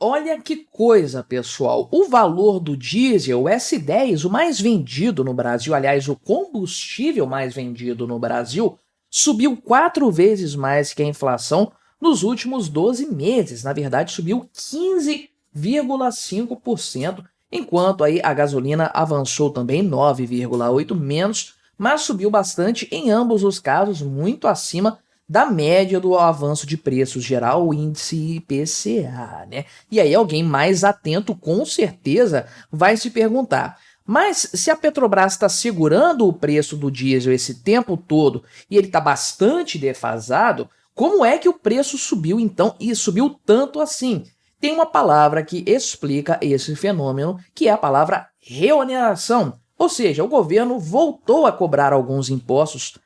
Olha que coisa, pessoal! O valor do diesel, o S10, o mais vendido no Brasil, aliás, o combustível mais vendido no Brasil, subiu 4 vezes mais que a inflação nos últimos 12 meses. Na verdade, subiu 15,5%, enquanto aí a gasolina avançou também 9,8% menos, mas subiu bastante em ambos os casos, muito acima da média do avanço de preços geral, o índice IPCA, né? E aí alguém mais atento com certeza vai se perguntar, mas se a Petrobras está segurando o preço do diesel esse tempo todo e ele está bastante defasado, como é que o preço subiu então e subiu tanto assim? Tem uma palavra que explica esse fenômeno, que é a palavra reoneração, ou seja, o governo voltou a cobrar alguns impostos,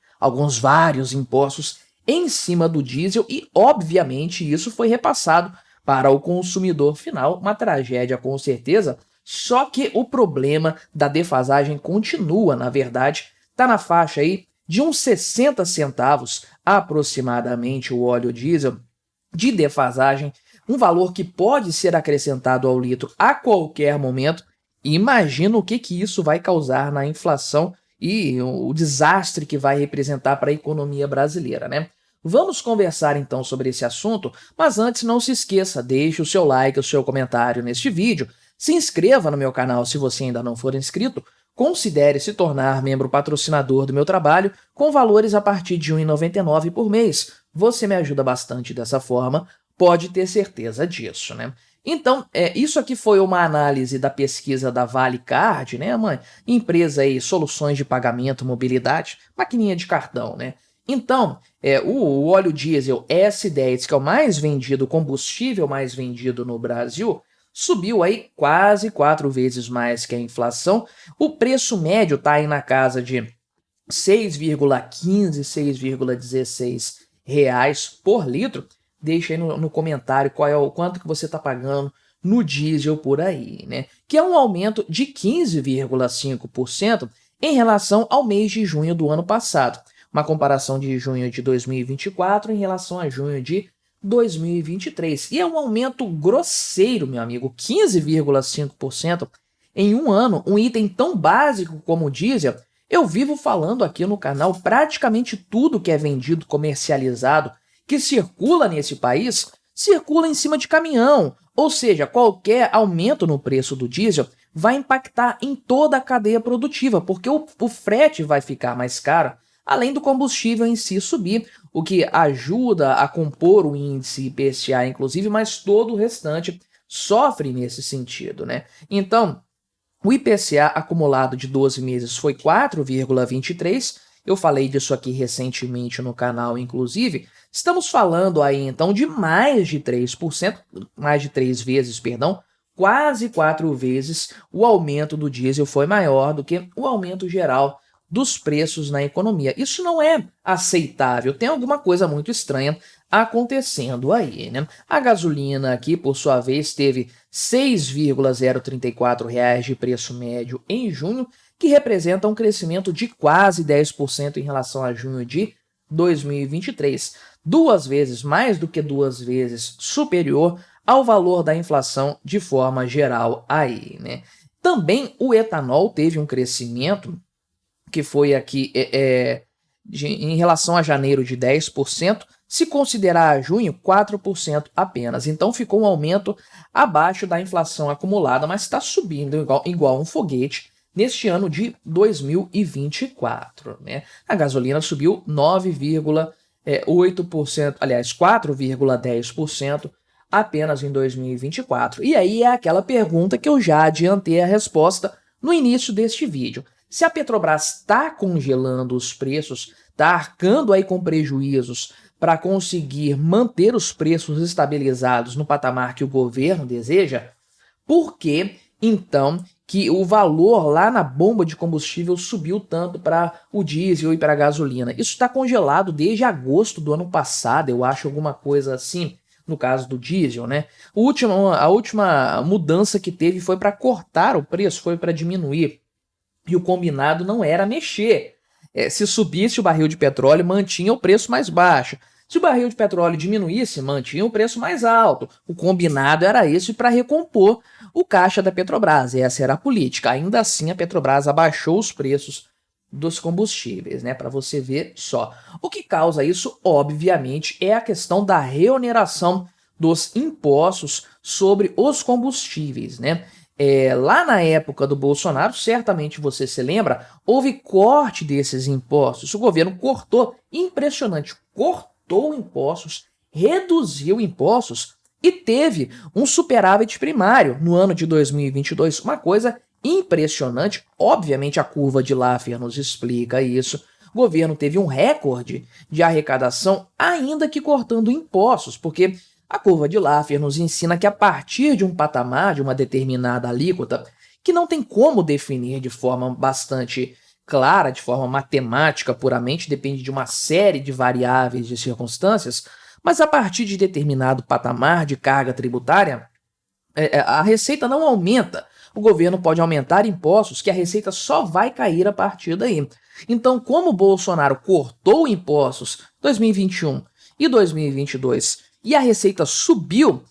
vários impostos, em cima do diesel e, obviamente, isso foi repassado para o consumidor final, uma tragédia com certeza, só que o problema da defasagem continua, na verdade, está na faixa aí de uns 60 centavos aproximadamente o óleo diesel de defasagem, um valor que pode ser acrescentado ao litro a qualquer momento. Imagina o que isso vai causar na inflação e o desastre que vai representar para a economia brasileira, né? Vamos conversar então sobre esse assunto, mas antes não se esqueça, deixe o seu like, o seu comentário neste vídeo, se inscreva no meu canal se você ainda não for inscrito, considere se tornar membro patrocinador do meu trabalho com valores a partir de R$ 1,99 por mês. Você me ajuda bastante dessa forma, pode ter certeza disso, né? Então, isso aqui foi uma análise da pesquisa da ValeCard, né, mãe? Empresa aí, soluções de pagamento, mobilidade, maquininha de cartão, né? Então, o óleo diesel S10, que é o mais vendido, o combustível mais vendido no Brasil, subiu aí quase 4 vezes mais que a inflação. O preço médio está aí na casa de 6,15, 6,16 reais por litro. Deixa aí no comentário quanto que você está pagando no diesel por aí, né? Que é um aumento de 15,5% em relação ao mês de junho do ano passado. Uma comparação de junho de 2024 em relação a junho de 2023. E é um aumento grosseiro, meu amigo, 15,5% em um ano. Um item tão básico como o diesel, eu vivo falando aqui no canal, praticamente tudo que é vendido, comercializado, que circula nesse país, circula em cima de caminhão. Ou seja, qualquer aumento no preço do diesel vai impactar em toda a cadeia produtiva, porque o frete vai ficar mais caro, além do combustível em si subir, o que ajuda a compor o índice IPCA, inclusive, mas todo o restante sofre nesse sentido, né? Então, o IPCA acumulado de 12 meses foi 4,23%. Eu falei disso aqui recentemente no canal, inclusive. Estamos falando aí, então, de mais de 3%, mais de 3 vezes, perdão, quase 4 vezes o aumento do diesel foi maior do que o aumento geral dos preços na economia. Isso não é aceitável, tem alguma coisa muito estranha acontecendo aí, né? A gasolina aqui, por sua vez, teve R$ 6,034 de preço médio em junho, que representa um crescimento de quase 10% em relação a junho de 2023, mais do que 2 vezes superior ao valor da inflação de forma geral aí, né? Também o etanol teve um crescimento que foi aqui em relação a janeiro de 10%, se considerar junho, 4% apenas. Então ficou um aumento abaixo da inflação acumulada, mas está subindo igual um foguete neste ano de 2024. Né? A gasolina subiu 9,8%, aliás, 4,10% apenas em 2024. E aí é aquela pergunta que eu já adiantei a resposta no início deste vídeo. Se a Petrobras está congelando os preços, está arcando aí com prejuízos para conseguir manter os preços estabilizados no patamar que o governo deseja, por que, então, que o valor lá na bomba de combustível subiu tanto para o diesel e para a gasolina? Isso está congelado desde agosto do ano passado, eu acho, alguma coisa assim, no caso do diesel, né? A última mudança que teve foi para cortar o preço, foi para diminuir. E o combinado não era mexer. Se subisse o barril de petróleo, mantinha o preço mais baixo. Se o barril de petróleo diminuísse, mantinha o preço mais alto. O combinado era esse para recompor o caixa da Petrobras. Essa era a política. Ainda assim, a Petrobras abaixou os preços dos combustíveis, né? Para você ver só. O que causa isso, obviamente, é a questão da reoneração dos impostos sobre os combustíveis, né? Lá na época do Bolsonaro, certamente você se lembra, houve corte desses impostos. O governo cortou, impressionante, cortou impostos, reduziu impostos e teve um superávit primário no ano de 2022, uma coisa impressionante. Obviamente a curva de Laffer nos explica isso. O governo teve um recorde de arrecadação, ainda que cortando impostos, porque a curva de Laffer nos ensina que a partir de um patamar, de uma determinada alíquota, que não tem como definir de forma bastante clara, de forma matemática puramente, depende de uma série de variáveis de circunstâncias, mas a partir de determinado patamar de carga tributária, a receita não aumenta. O governo pode aumentar impostos que a receita só vai cair a partir daí. Então, como o Bolsonaro cortou impostos 2021 e 2022 e a receita subiu,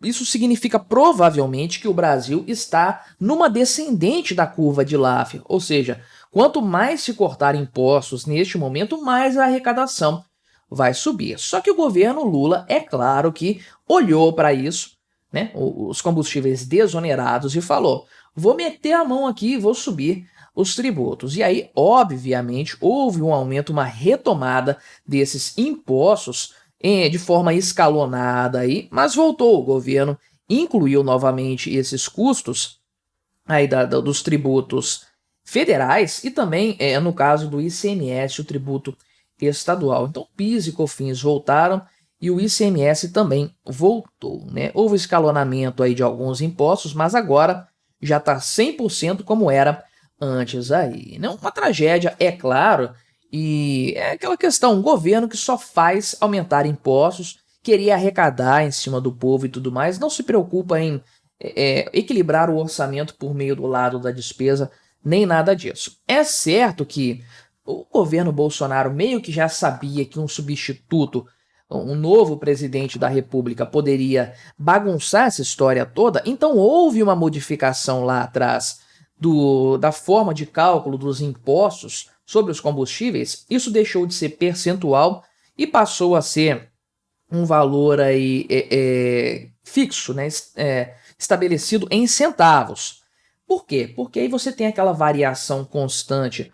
isso significa provavelmente que o Brasil está numa descendente da curva de Laffer, ou seja, quanto mais se cortar impostos neste momento, mais a arrecadação vai subir. Só que o governo Lula, é claro que olhou para isso, né, os combustíveis desonerados, e falou: vou meter a mão aqui e vou subir os tributos. E aí, obviamente, houve um aumento, uma retomada desses impostos de forma escalonada aí, mas voltou. O governo incluiu novamente esses custos aí dos tributos federais e também, no caso do ICMS, o tributo estadual. Então, PIS e COFINS voltaram e o ICMS também voltou, né? Houve escalonamento aí de alguns impostos, mas agora já está 100% como era antes aí. Não, uma tragédia, é claro. E é aquela questão, um governo que só faz aumentar impostos, queria arrecadar em cima do povo e tudo mais, não se preocupa em equilibrar o orçamento por meio do lado da despesa, nem nada disso. É certo que o governo Bolsonaro meio que já sabia que um substituto, um novo presidente da República, poderia bagunçar essa história toda, então houve uma modificação lá atrás da forma de cálculo dos impostos sobre os combustíveis. Isso deixou de ser percentual e passou a ser um valor aí, fixo, né? Estabelecido em centavos. Por quê? Porque aí você tem aquela variação constante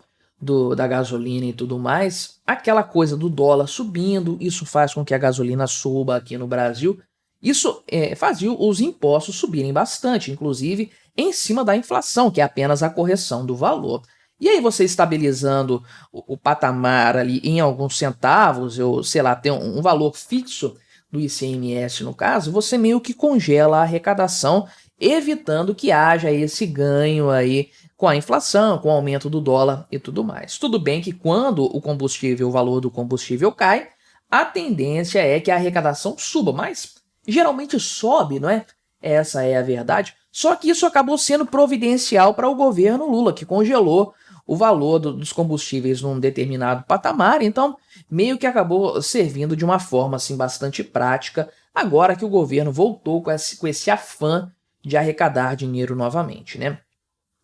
da gasolina e tudo mais, aquela coisa do dólar subindo, isso faz com que a gasolina suba aqui no Brasil. Isso fazia os impostos subirem bastante, inclusive em cima da inflação, que é apenas a correção do valor. E aí você estabilizando o patamar ali em alguns centavos, ou sei lá, tem um valor fixo do ICMS no caso, você meio que congela a arrecadação, evitando que haja esse ganho aí com a inflação, com o aumento do dólar e tudo mais. Tudo bem que quando o valor do combustível cai, a tendência é que a arrecadação suba, mas geralmente sobe, não é? Essa é a verdade. Só que isso acabou sendo providencial para o governo Lula, que congelou o valor dos combustíveis num determinado patamar, então meio que acabou servindo de uma forma assim bastante prática, agora que o governo voltou com esse afã de arrecadar dinheiro novamente, né?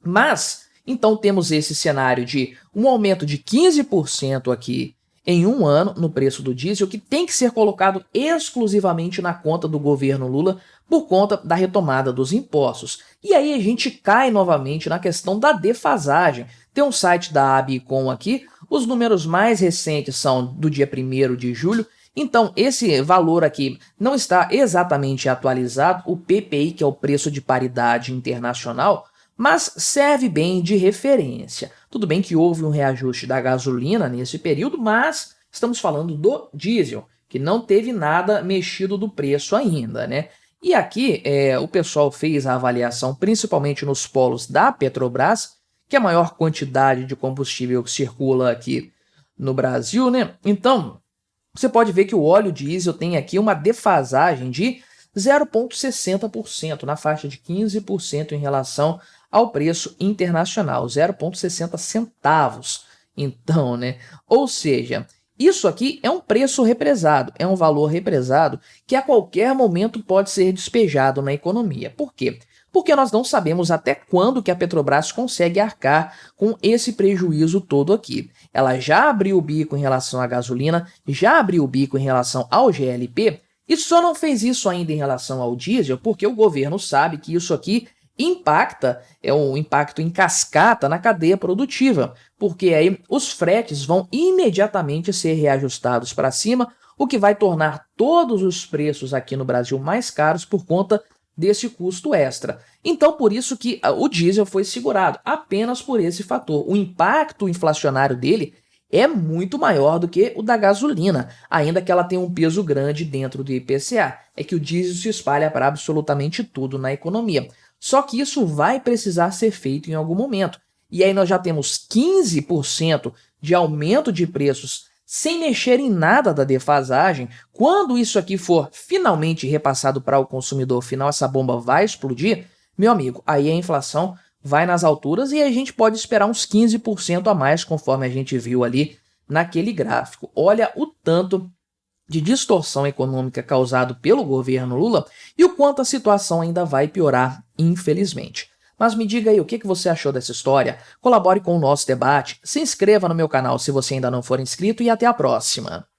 Mas, então temos esse cenário de um aumento de 15% aqui em um ano no preço do diesel, que tem que ser colocado exclusivamente na conta do governo Lula por conta da retomada dos impostos. E aí a gente cai novamente na questão da defasagem. Tem um site da ABICOM aqui, os números mais recentes são do dia 1º de julho, então esse valor aqui não está exatamente atualizado, o PPI, que é o preço de paridade internacional, mas serve bem de referência. Tudo bem que houve um reajuste da gasolina nesse período, mas estamos falando do diesel, que não teve nada mexido do preço ainda, né? E aqui o pessoal fez a avaliação principalmente nos polos da Petrobras, que é a maior quantidade de combustível que circula aqui no Brasil, né? Então, você pode ver que o óleo diesel tem aqui uma defasagem de 0,60%, na faixa de 15% em relação ao preço internacional, 0,60 centavos. Então, né? Ou seja, Isso aqui é um preço represado, é um valor represado que a qualquer momento pode ser despejado na economia. Por quê? Porque nós não sabemos até quando que a Petrobras consegue arcar com esse prejuízo todo aqui. Ela já abriu o bico em relação à gasolina, já abriu o bico em relação ao GLP, e só não fez isso ainda em relação ao diesel porque o governo sabe que isso aqui impacta, é um impacto em cascata na cadeia produtiva, porque aí os fretes vão imediatamente ser reajustados para cima, o que vai tornar todos os preços aqui no Brasil mais caros por conta desse custo extra. Então, por isso que o diesel foi segurado, apenas por esse fator. O impacto inflacionário dele é muito maior do que o da gasolina, ainda que ela tenha um peso grande dentro do IPCA. É que o diesel se espalha para absolutamente tudo na economia. Só que isso vai precisar ser feito em algum momento. E aí nós já temos 15% de aumento de preços sem mexer em nada da defasagem. Quando isso aqui for finalmente repassado para o consumidor final, essa bomba vai explodir, meu amigo, aí a inflação vai nas alturas e a gente pode esperar uns 15% a mais, conforme a gente viu ali naquele gráfico. Olha o tanto de distorção econômica causado pelo governo Lula e o quanto a situação ainda vai piorar, infelizmente. Mas me diga aí o que você achou dessa história, colabore com o nosso debate, se inscreva no meu canal se você ainda não for inscrito e até a próxima.